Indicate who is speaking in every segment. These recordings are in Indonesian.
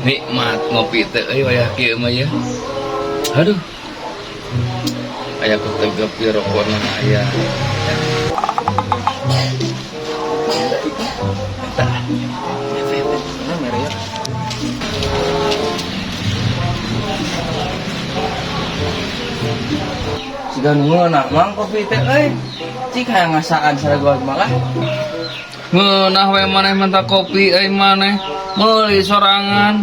Speaker 1: Nikmat ngopi teh euy wayah kieu mah ya. Aduh. Aya kutegep di rokona aya.
Speaker 2: Siga ngeunah mang kopi teh euy. Cik hayang ngasaan saragoan malah.
Speaker 1: Ngeunah we maneh minta kopi euy maneh. Meuli sorangan.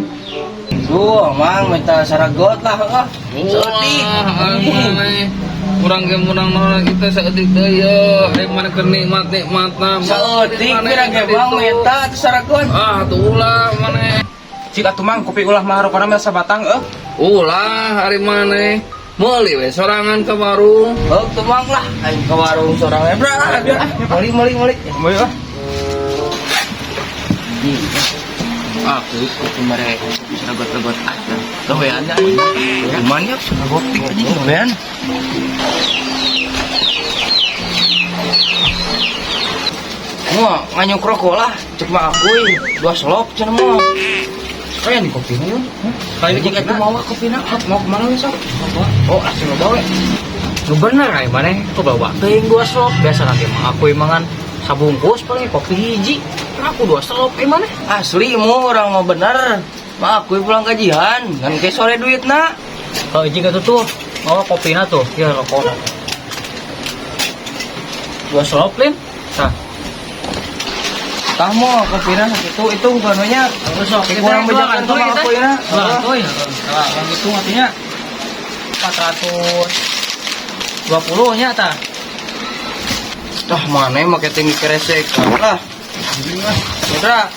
Speaker 2: Duh, mang minta saragot lah heuh. Seeutik.
Speaker 1: Urang ge munang nora kita saeutik deui yeuh. Ai maneh keur nikmat-nikmatna.
Speaker 2: Seeutik pirang ge mang minta saragot.
Speaker 1: Ah, tuh ulah maneh.
Speaker 3: Cik atuh mang kopi ulah mah harokana mah sabatang
Speaker 1: Ulah hari maneh. Meuli we sorangan ke warung.
Speaker 2: Heuk tuh mang lah aing ke warung sorangan. Meuli.
Speaker 3: Moy ah.
Speaker 2: Aku kemarin saragot-saragot aja. Gawean ya. Cuman ya saragot tik aja gawean. Mau nganyuk rokok lah, cek mah akui 2 slop cenah mah. Kayak nih kopinya yun. Kayak jika itu mau kopinya, mau kemana nih sok? Oh, asli mau bawa.
Speaker 4: Lu bener ay maneh kok bawa teuing 2 slop biasa nanti mah aku mangan sabungkus paling kopi hiji aku 2 slop maneh
Speaker 2: Asli mu orang mau bener. Mah akui pulang gajian, kan ke sore duit nak.
Speaker 4: kalau hiji gitu tuh oh kopinya tuh ya rokok 2 slop lin tah
Speaker 2: Kamu kopinya itu ganunya.
Speaker 4: sok kita
Speaker 2: Kurang bejakan tuh akuina.
Speaker 4: tuh kalau gitu artinya 420 nya tah
Speaker 2: Tah mana marketing kresek lah. Udra.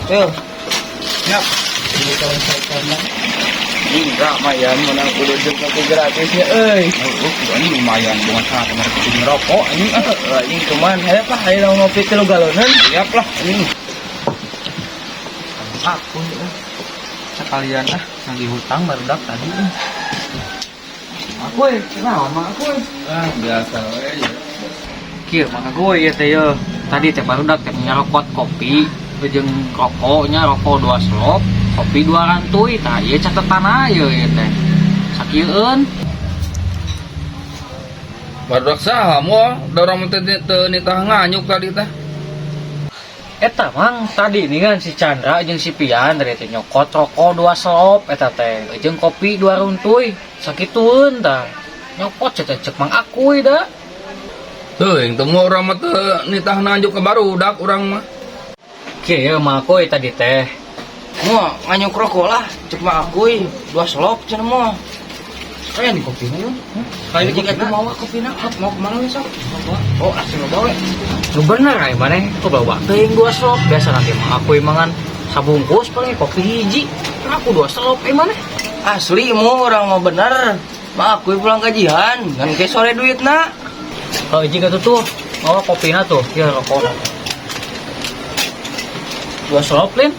Speaker 2: Yuk.
Speaker 3: Siap.
Speaker 2: Indra mayan menang kudu jeung kopi gratisnya euy.
Speaker 3: Ini lumayan dengan sangat marketing rokok ini
Speaker 2: Ini cuman hayap lah hayang ngopi 3 galonan.
Speaker 3: siap lah ini.
Speaker 4: aku sekalian lagi hutang barudak tadi aku kenapa mah aku
Speaker 1: Ah, biasa we.
Speaker 4: kieu mah aku ya teh ya tadi teh barudak teh nyarokot kopi jeung rokoknya rokok 2 slop kopi 2 rantuy tah ieu catetan aja ya teh sakieueun
Speaker 1: Barudak saha moal dorong teh nitah nganyuk tadi teh.
Speaker 4: eta mang tadi nih kan si Chandra jeung si Pian dari teh nyokot rokok 2 slop eta teh jeung kopi 2 runtuy sakitueun tah nyokot cek mang akuy da
Speaker 1: Teuing teu moal urang mah teu nitah nganyuk ke barudak urang mah.
Speaker 4: kieu mah akuy tadi teh
Speaker 2: Mau nganyuk rokok lah, cek mah akui 2 slop cenah mah. Kayak nih kopinya yun. Kayak jika itu mau kopinya, mau kemana nih sok? Oh, asli mau bawa.
Speaker 4: lu bener ay maneh kok bawa teuing 2 slop biasa nanti mah akuy mangan sabungkus paling kopi hiji aku 2 slop maneh
Speaker 2: Asli mu orang mau bener. Mah akui pulang gajian, kan ke sore duit nak.
Speaker 4: kalau hiji gitu tuh oh kopinya tuh ya rokok 2 slop lin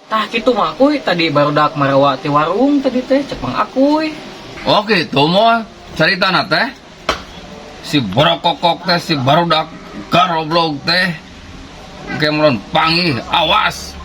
Speaker 4: tah gitu mah akuy tadi barudak marawa ti warung tadi teh cek mang akuy
Speaker 1: Oke, tuh moal caritana teh. Si borokokok teh si barudak garoblog teh. Kemudian panggih, awas.